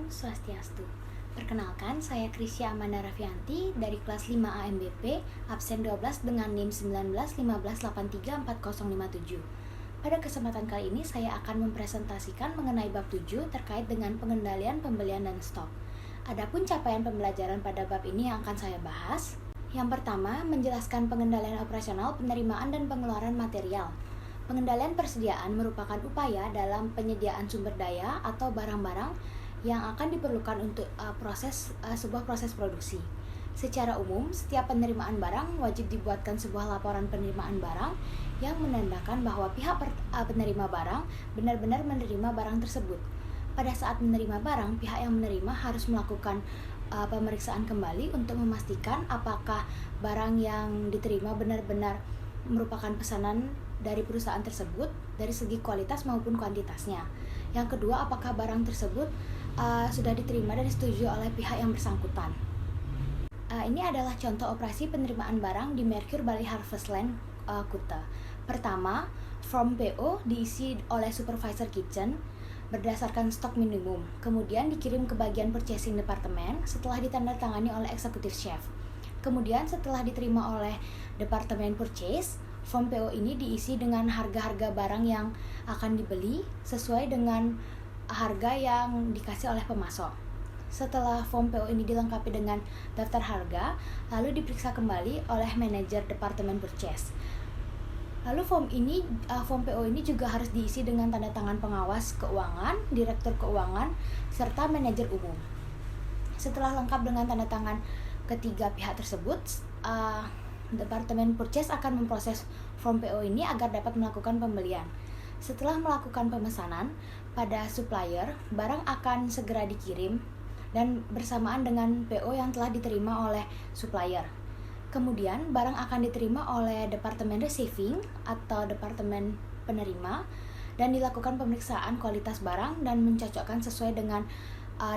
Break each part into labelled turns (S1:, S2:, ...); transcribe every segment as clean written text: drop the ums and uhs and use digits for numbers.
S1: Om Swastiastu. Perkenalkan, saya Krisya Amanda Raffianti dari kelas 5A MBP, absen 12 dengan NIM 1915834057. Pada kesempatan kali ini saya akan mempresentasikan mengenai bab 7 terkait dengan pengendalian pembelian dan stok. Adapun capaian pembelajaran pada bab ini yang akan saya bahas. Yang pertama, menjelaskan pengendalian operasional, penerimaan dan pengeluaran material. Pengendalian persediaan merupakan upaya dalam penyediaan sumber daya atau barang-barang yang akan diperlukan untuk sebuah proses produksi. Secara umum, setiap penerimaan barang wajib dibuatkan sebuah laporan penerimaan barang yang menandakan bahwa pihak penerima barang benar-benar menerima barang tersebut. Pada saat menerima barang, pihak yang menerima harus melakukan pemeriksaan kembali untuk memastikan apakah barang yang diterima benar-benar merupakan pesanan dari perusahaan tersebut dari segi kualitas maupun kuantitasnya. Yang kedua, apakah barang tersebut sudah diterima dan disetujui oleh pihak yang bersangkutan. Ini adalah contoh operasi penerimaan barang di Merkur Bali Harvest Land, Kuta. Pertama, form PO diisi oleh supervisor kitchen berdasarkan stok minimum, kemudian dikirim ke bagian purchasing departemen setelah ditandatangani oleh executive chef. Kemudian setelah diterima oleh departemen purchase, form PO ini diisi dengan harga-harga barang yang akan dibeli sesuai dengan harga yang dikasih oleh pemasok. Setelah form PO ini dilengkapi dengan daftar harga, lalu diperiksa kembali oleh manajer departemen purchase. Lalu form PO ini juga harus diisi dengan tanda tangan pengawas keuangan, direktur keuangan, serta manajer umum. Setelah lengkap dengan tanda tangan ketiga pihak tersebut, Departemen Purchase akan memproses form PO ini agar dapat melakukan pembelian. Setelah melakukan pemesanan pada supplier, barang akan segera dikirim dan bersamaan dengan PO yang telah diterima oleh supplier. Kemudian, barang akan diterima oleh Departemen Receiving atau Departemen Penerima dan dilakukan pemeriksaan kualitas barang dan mencocokkan sesuai dengan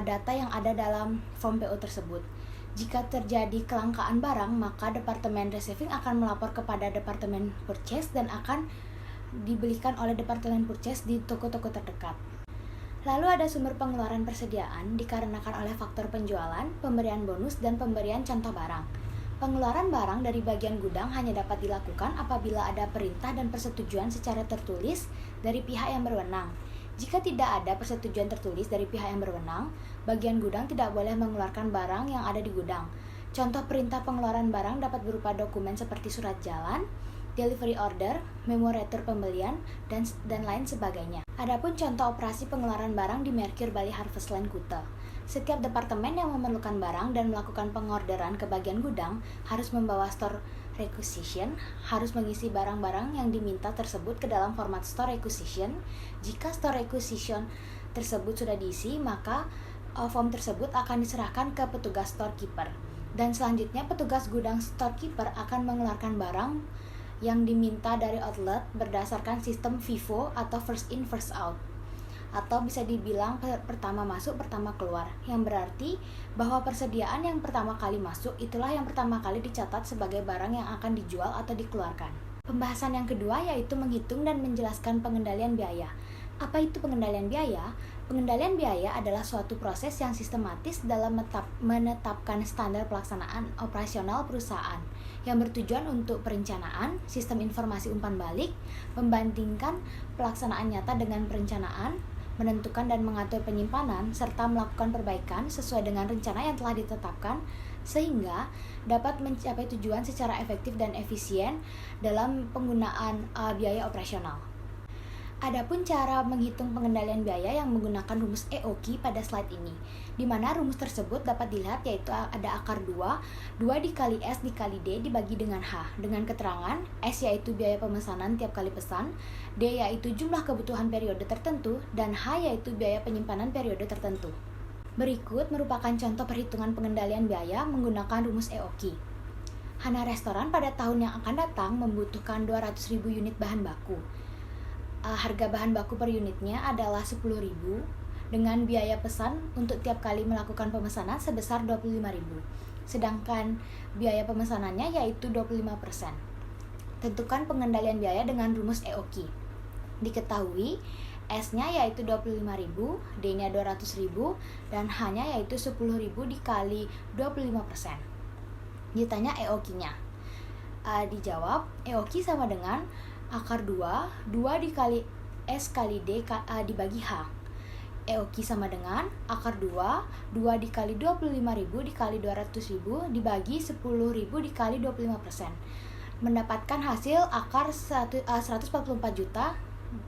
S1: data yang ada dalam form PO tersebut. Jika terjadi kelangkaan barang, maka Departemen Receiving akan melapor kepada Departemen Purchase dan akan dibelikan oleh Departemen Purchase di toko-toko terdekat. Lalu ada sumber pengeluaran persediaan dikarenakan oleh faktor penjualan, pemberian bonus, dan pemberian contoh barang. Pengeluaran barang dari bagian gudang hanya dapat dilakukan apabila ada perintah dan persetujuan secara tertulis dari pihak yang berwenang. Jika tidak ada persetujuan tertulis dari pihak yang berwenang, bagian gudang tidak boleh mengeluarkan barang yang ada di gudang. Contoh perintah pengeluaran barang dapat berupa dokumen seperti surat jalan, delivery order, memo retur pembelian, dan lain sebagainya. Adapun contoh operasi pengeluaran barang di Merkur Bali Harvest Land Kuta. Setiap departemen yang memerlukan barang dan melakukan pengorderan ke bagian gudang harus membawa store requisition, harus mengisi barang-barang yang diminta tersebut ke dalam format store requisition. Jika store requisition tersebut sudah diisi, maka form tersebut akan diserahkan ke petugas storekeeper. Dan selanjutnya petugas gudang storekeeper akan mengeluarkan barang yang diminta dari outlet berdasarkan sistem FIFO atau first in first out, atau bisa dibilang pertama masuk pertama keluar, yang berarti bahwa persediaan yang pertama kali masuk itulah yang pertama kali dicatat sebagai barang yang akan dijual atau dikeluarkan. Pembahasan yang kedua yaitu menghitung dan menjelaskan pengendalian biaya. Apa itu pengendalian biaya? Pengendalian biaya adalah suatu proses yang sistematis dalam menetapkan standar pelaksanaan operasional perusahaan yang bertujuan untuk perencanaan, sistem informasi umpan balik, membandingkan pelaksanaan nyata dengan perencanaan, menentukan dan mengatur penyimpanan, serta melakukan perbaikan sesuai dengan rencana yang telah ditetapkan sehingga dapat mencapai tujuan secara efektif dan efisien dalam penggunaan biaya operasional. Adapun cara menghitung pengendalian biaya yang menggunakan rumus EOQ pada slide ini, di mana rumus tersebut dapat dilihat yaitu ada akar 2 dikali S dikali D dibagi dengan H, dengan keterangan S yaitu biaya pemesanan tiap kali pesan, D yaitu jumlah kebutuhan periode tertentu, dan H yaitu biaya penyimpanan periode tertentu. Berikut merupakan contoh perhitungan pengendalian biaya menggunakan rumus EOQ. Hana Restoran pada tahun yang akan datang membutuhkan 200.000 unit bahan baku. Harga bahan baku per unitnya adalah 10.000 dengan biaya pesan untuk tiap kali melakukan pemesanan sebesar 25.000. Sedangkan biaya pemesanannya yaitu 25%. Tentukan pengendalian biaya dengan rumus EOQ. Diketahui S-nya yaitu 25.000, D-nya 200.000, dan H-nya yaitu 10.000 dikali 25%. Ditanya EOQ-nya. Dijawab, EOQ sama dengan akar 2 dikali S kali D dibagi H. EOQ sama dengan akar 2 dikali 25.000 dikali 200.000 dibagi 10.000 dikali 25%. Mendapatkan hasil akar 144 juta,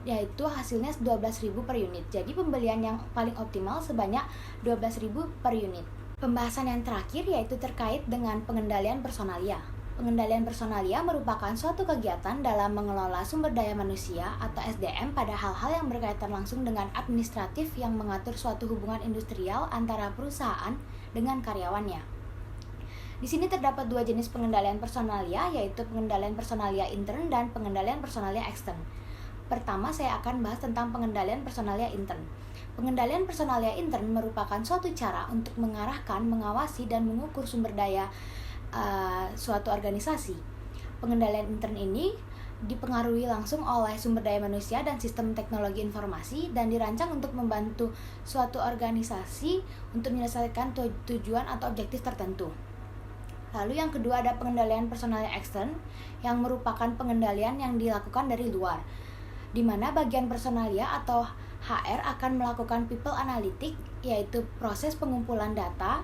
S1: yaitu hasilnya 12.000 per unit. Jadi pembelian yang paling optimal sebanyak 12.000 per unit. Pembahasan yang terakhir yaitu terkait dengan pengendalian personalia. Pengendalian personalia merupakan suatu kegiatan dalam mengelola sumber daya manusia atau SDM pada hal-hal yang berkaitan langsung dengan administratif yang mengatur suatu hubungan industrial antara perusahaan dengan karyawannya. Di sini terdapat dua jenis pengendalian personalia, yaitu pengendalian personalia intern dan pengendalian personalia ekstern. Pertama, saya akan bahas tentang pengendalian personalia intern. Pengendalian personalia intern merupakan suatu cara untuk mengarahkan, mengawasi, dan mengukur sumber daya suatu organisasi. Pengendalian intern ini dipengaruhi langsung oleh sumber daya manusia dan sistem teknologi informasi dan dirancang untuk membantu suatu organisasi untuk menyelesaikan tujuan atau objektif tertentu. Lalu yang kedua ada pengendalian personalia ekstern yang merupakan pengendalian yang dilakukan dari luar, di mana bagian personalia atau HR akan melakukan people analytic, yaitu proses pengumpulan data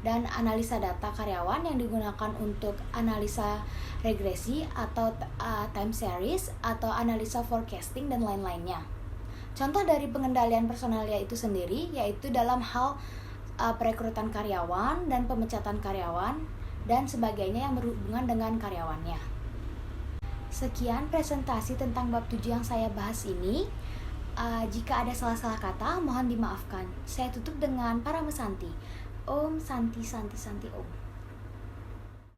S1: dan analisa data karyawan yang digunakan untuk analisa regresi atau time series atau analisa forecasting dan lain-lainnya. Contoh dari pengendalian personalia itu sendiri yaitu dalam hal perekrutan karyawan dan pemecatan karyawan dan sebagainya yang berhubungan dengan karyawannya. Sekian presentasi tentang bab 7 yang saya bahas ini. Jika ada salah-salah kata, mohon dimaafkan. Saya tutup dengan Paramesanti. Om Santi Santi Santi Om.